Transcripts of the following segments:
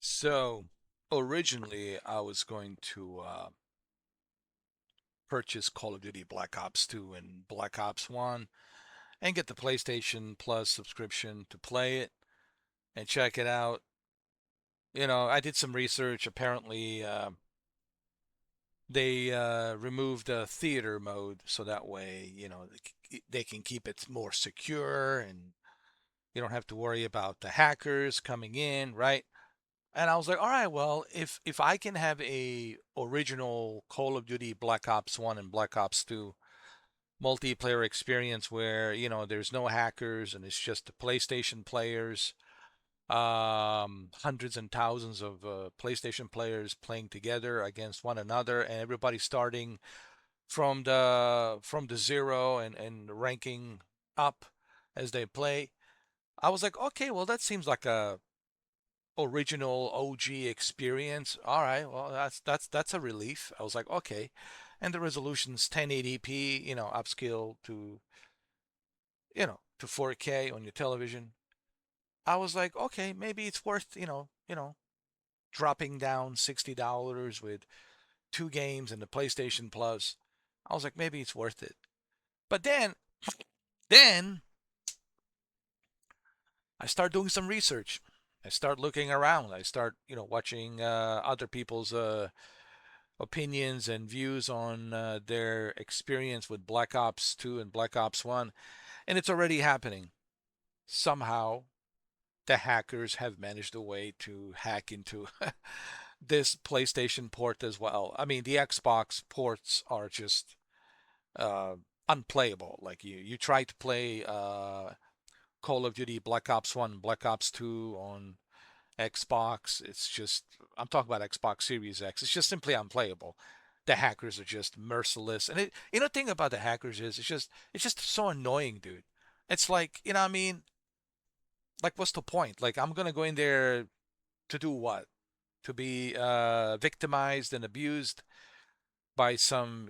So originally, I was going to purchase Call of Duty Black Ops 2 and Black Ops 1 and get the PlayStation Plus subscription to play it and check it out. I did some research. Apparently, they removed the theater mode so that way, they can keep it more secure and you don't have to worry about the hackers coming in, right? And I was like, all right, well, if I can have a original Call of Duty Black Ops 1 and Black Ops 2 multiplayer experience where, there's no hackers and it's just the PlayStation players, hundreds and thousands of PlayStation players playing together against one another and everybody starting from the zero and ranking up as they play. I was like, okay, well, that seems like a original OG experience. All right, well that's a relief. I was like, okay, and the resolution's 1080p, upscale to 4K on your television. I was like, okay, maybe it's worth dropping down $60 with two games and the PlayStation Plus. I was like, maybe it's worth it. But then I start doing some research. I start looking around. I start, watching other people's opinions and views on their experience with Black Ops 2 and Black Ops 1, and it's already happening. Somehow, the hackers have managed a way to hack into this PlayStation port as well. I mean, the Xbox ports are just uh, unplayable. Like you try to play Call of Duty Black Ops 1, Black Ops 2 on Xbox. It's just, I'm talking about Xbox Series X. It's just simply unplayable. The hackers are just merciless. And the thing about the hackers is it's just so annoying, dude. It's like, what I mean? Like, what's the point? Like, I'm gonna go in there to do what? To be victimized and abused by some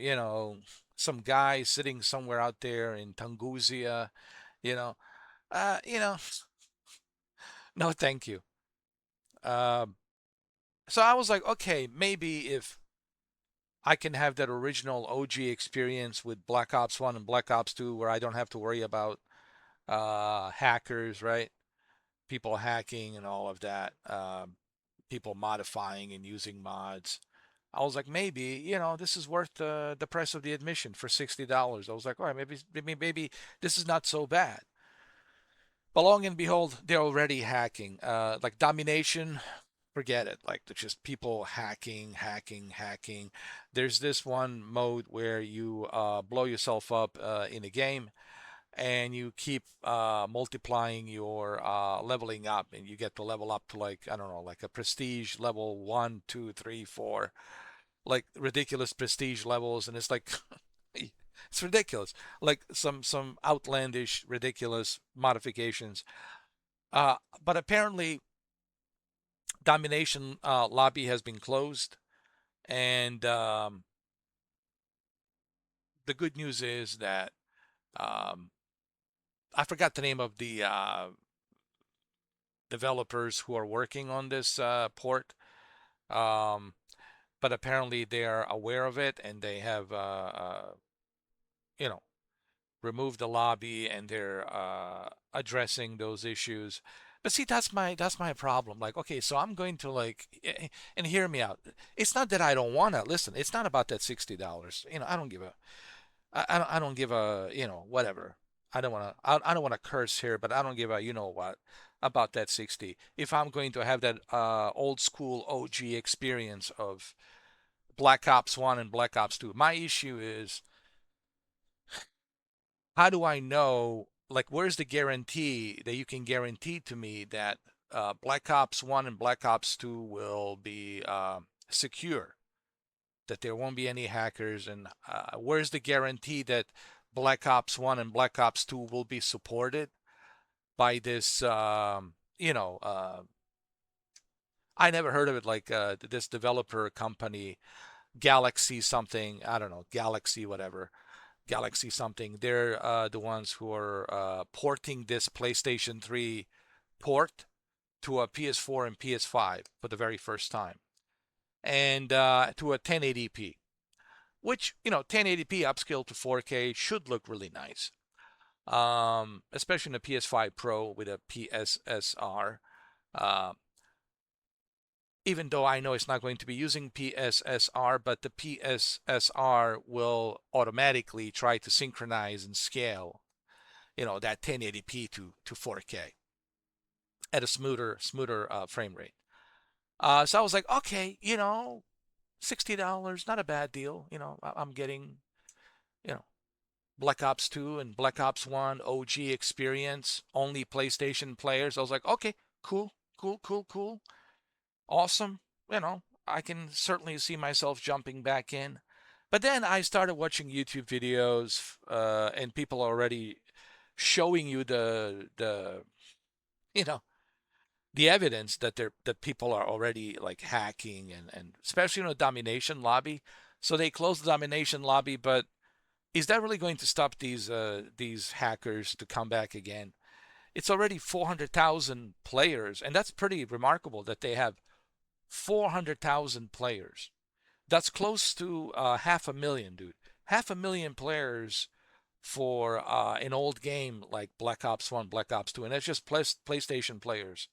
guy sitting somewhere out there in Tungusia, you know. Uh, you know, no, thank you. Um, so I was like, okay, maybe if I can have that original OG experience with Black Ops 1 and Black Ops 2 where I don't have to worry about hackers, right? People hacking and all of that, people modifying and using mods. I was like, maybe, this is worth the price of the admission for $60. I was like, all right, maybe this is not so bad. But long and behold, they're already hacking. Like domination, forget it. Like there's just people hacking, hacking, hacking. There's this one mode where you blow yourself up in a game and you keep multiplying your leveling up and you get to level up to like, I don't know, like a prestige level one, two, three, four, like ridiculous prestige levels. And it's like, it's ridiculous. Like some outlandish, ridiculous modifications. But apparently domination lobby has been closed. And the good news is that um, I forgot the name of the developers who are working on this port, um, but apparently they are aware of it and they have, you know, removed the lobby and they're addressing those issues. But see, that's my problem. Like, okay, so I'm going to like, and hear me out. It's not that I don't wanna listen. It's not about that $60. I don't give a I don't give a, whatever. I don't want to curse here, but I don't give a, what about that 60. If I'm going to have that old school OG experience of Black Ops 1 and Black Ops 2, my issue is how do I know, like, where's the guarantee that you can guarantee to me that Black Ops 1 and Black Ops 2 will be secure? That there won't be any hackers, and where's the guarantee that Black Ops 1 and Black Ops 2 will be supported by this, I never heard of it, like this developer company, Galaxy something, I don't know, Galaxy whatever, Galaxy something. They're the ones who are porting this PlayStation 3 port. to a PS4 and PS5 for the very first time, and to a 1080p, which 1080p upscale to 4K should look really nice, especially in the PS5 Pro with a PSSR. Uh, Even though I know it's not going to be using PSSR, but the PSSR will automatically try to synchronize and scale, that 1080p to 4K at a smoother frame rate. So I was like, okay, $60, not a bad deal. I'm getting, you know, Black Ops 2 and Black Ops 1 OG experience, only PlayStation players. I was like, okay, cool, cool, cool, cool. Awesome. I can certainly see myself jumping back in. But then I started watching YouTube videos, and people are already showing you the you know the evidence that people are already like hacking, and especially in a domination lobby. So they closed the domination lobby, but is that really going to stop these hackers to come back again? It's already 400,000 players, and that's pretty remarkable that they have 400,000 players. That's close to 500,000, dude. 500,000 players for an old game like Black Ops 1, Black Ops 2, and that's just PlayStation players.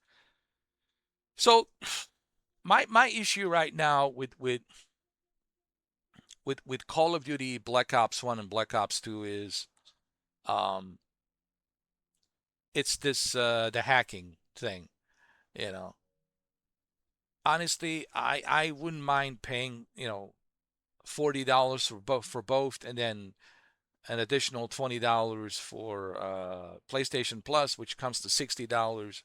So my issue right now with Call of Duty Black Ops 1 and Black Ops 2 is um it's this the hacking thing, you know. Honestly, I wouldn't mind paying, $40 for both, and then an additional $20 for PlayStation Plus, which comes to $60.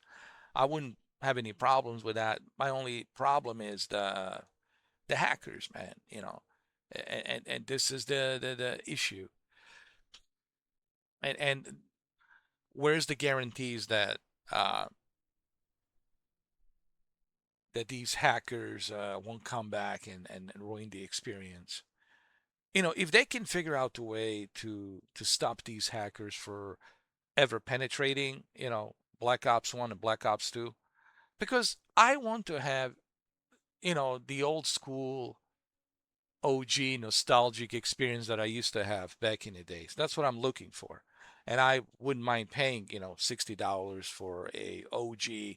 I wouldn't have any problems with that. My only problem is the hackers, man. And this is the issue. And where's the guarantees uh, that these hackers won't come back and ruin the experience? If they can figure out a way to stop these hackers for ever penetrating, Black Ops 1 and Black Ops 2, because I want to have, the old school OG nostalgic experience that I used to have back in the days. That's what I'm looking for. And I wouldn't mind paying, $60 for a OG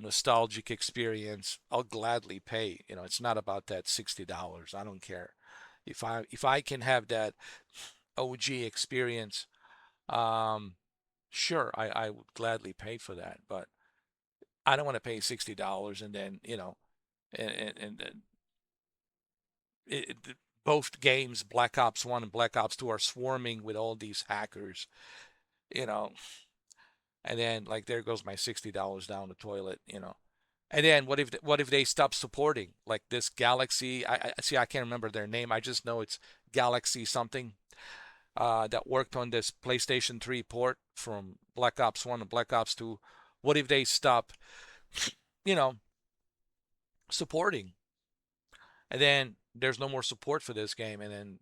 nostalgic experience. I'll gladly pay. It's not about that $60. I don't care. If I can have that OG experience, um, sure, I would gladly pay for that. But I don't want to pay $60 and then, and it, both games, Black Ops 1 and Black Ops 2, are swarming with all these hackers, you know, and then like there goes my $60 down the toilet. And then what if they stop supporting like this Galaxy? I see, I can't remember their name. I just know it's Galaxy something, that worked on this PlayStation 3 port from Black Ops 1 and Black Ops 2. What if they stop, you know, supporting? And then there's no more support for this game, and then,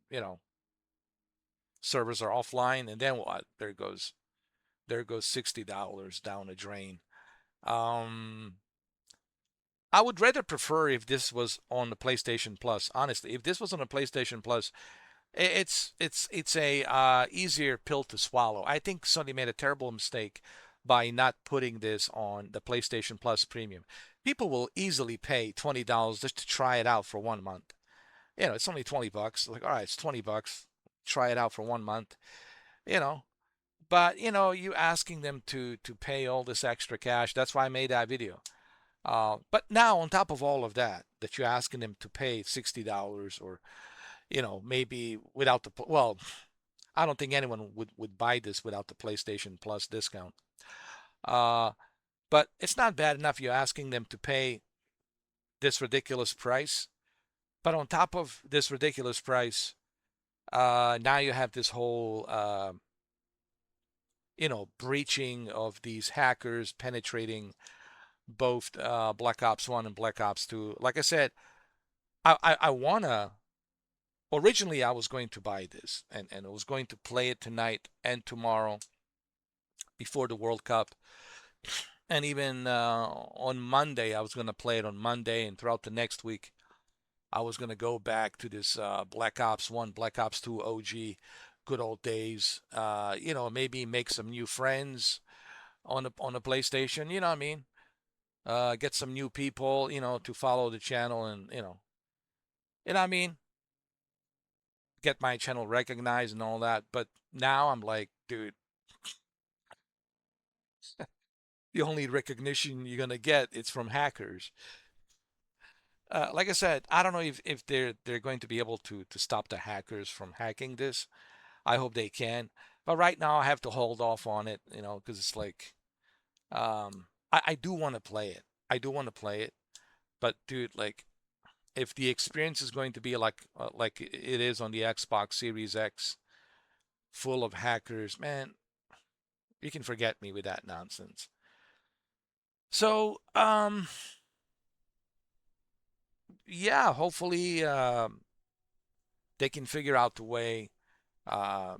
servers are offline, and then what? There goes $60 down the drain. Um, I would rather prefer if this was on the PlayStation Plus. Honestly, if this was on the PlayStation Plus, it's a easier pill to swallow. I think Sony made a terrible mistake by not putting this on the PlayStation Plus Premium. People will easily pay $20 just to try it out for 1 month. It's only $20. Like, all right, it's $20. Try it out for 1 month. You know, but you asking them to pay all this extra cash. That's why I made that video. But now on top of all of that you're asking them to pay $60, or maybe without the, well, I don't think anyone would buy this without the PlayStation Plus discount. Uh, but it's not bad enough you're asking them to pay this ridiculous price. But on top of this ridiculous price, now you have this whole, breaching of these hackers penetrating both Black Ops 1 and Black Ops 2. Like I said, I wanna. Originally, I was going to buy this, and I was going to play it tonight and tomorrow before the World Cup. And even on Monday, I was going to play it on Monday, and throughout the next week, I was going to go back to this Black Ops 1, Black Ops 2 OG, good old days. Maybe make some new friends on the PlayStation. You know what I mean? Get some new people, to follow the channel, and what I mean, get my channel recognized and all that. But now I'm like, dude, the only recognition you're gonna get is from hackers. Like I said, I don't know if they're going to be able to stop the hackers from hacking this. I hope they can. But right now I have to hold off on it, because it's like I do want to play it. I do want to play it. But dude, like if the experience is going to be like it is on the Xbox Series X, full of hackers, man, you can forget me with that nonsense. So, yeah, hopefully they can figure out the way uh,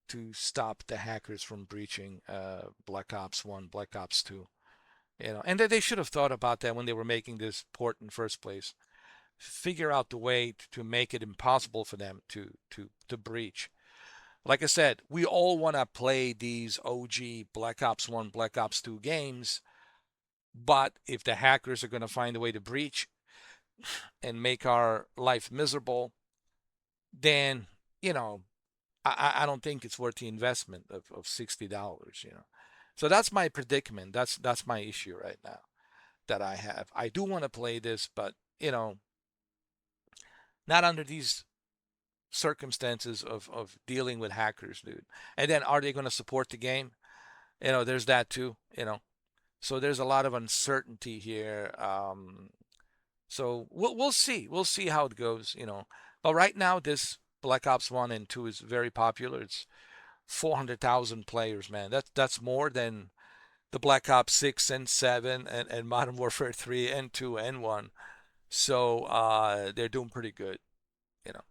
to stop the hackers from breaching Black Ops 1, Black Ops 2. And they should have thought about that when they were making this port in the first place. Figure out the way to make it impossible for them to breach. Like I said, we all want to play these OG Black Ops 1, Black Ops 2 games, but if the hackers are going to find a way to breach and make our life miserable, then, you know, I don't think it's worth the investment of $60. So that's my predicament. That's my issue right now that I have. I do want to play this, but, not under these circumstances of dealing with hackers, dude. And then are they going to support the game? There's that too. So there's a lot of uncertainty here. So we'll see. We'll see how it goes. But right now, this Black Ops 1 and 2 is very popular. It's 400,000 players, man. That's more than the Black Ops 6 and 7 and Modern Warfare 3 and 2 and 1. So they're doing pretty good, you know.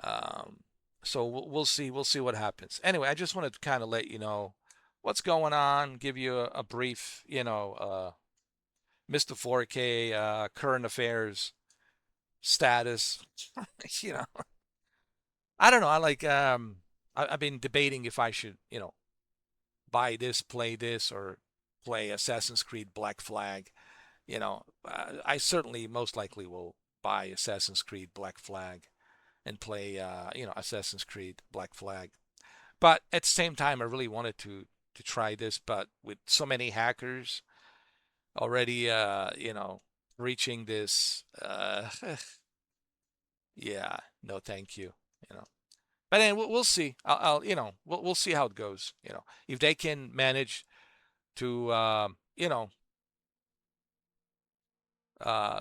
Um, so we'll see. We'll see what happens. Anyway, I just wanted to kind of let you know what's going on, give you a brief, Mr. 4K current affairs status. you know, I don't know. I've been debating if I should, buy this, play this, or play Assassin's Creed Black Flag. I certainly most likely will buy Assassin's Creed Black Flag and play, Assassin's Creed Black Flag. But at the same time, I really wanted to try this, but with so many hackers already, reaching this, yeah, no, thank you. You know, but then we'll see. We'll see how it goes. If they can manage to,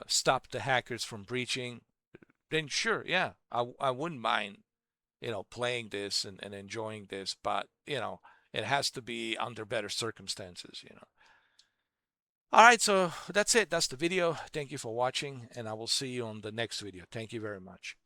stop the hackers from breaching, then sure, yeah, I wouldn't mind, playing this and enjoying this, but, it has to be under better circumstances. All right, so that's it. That's the video. Thank you for watching, and I will see you on the next video. Thank you very much.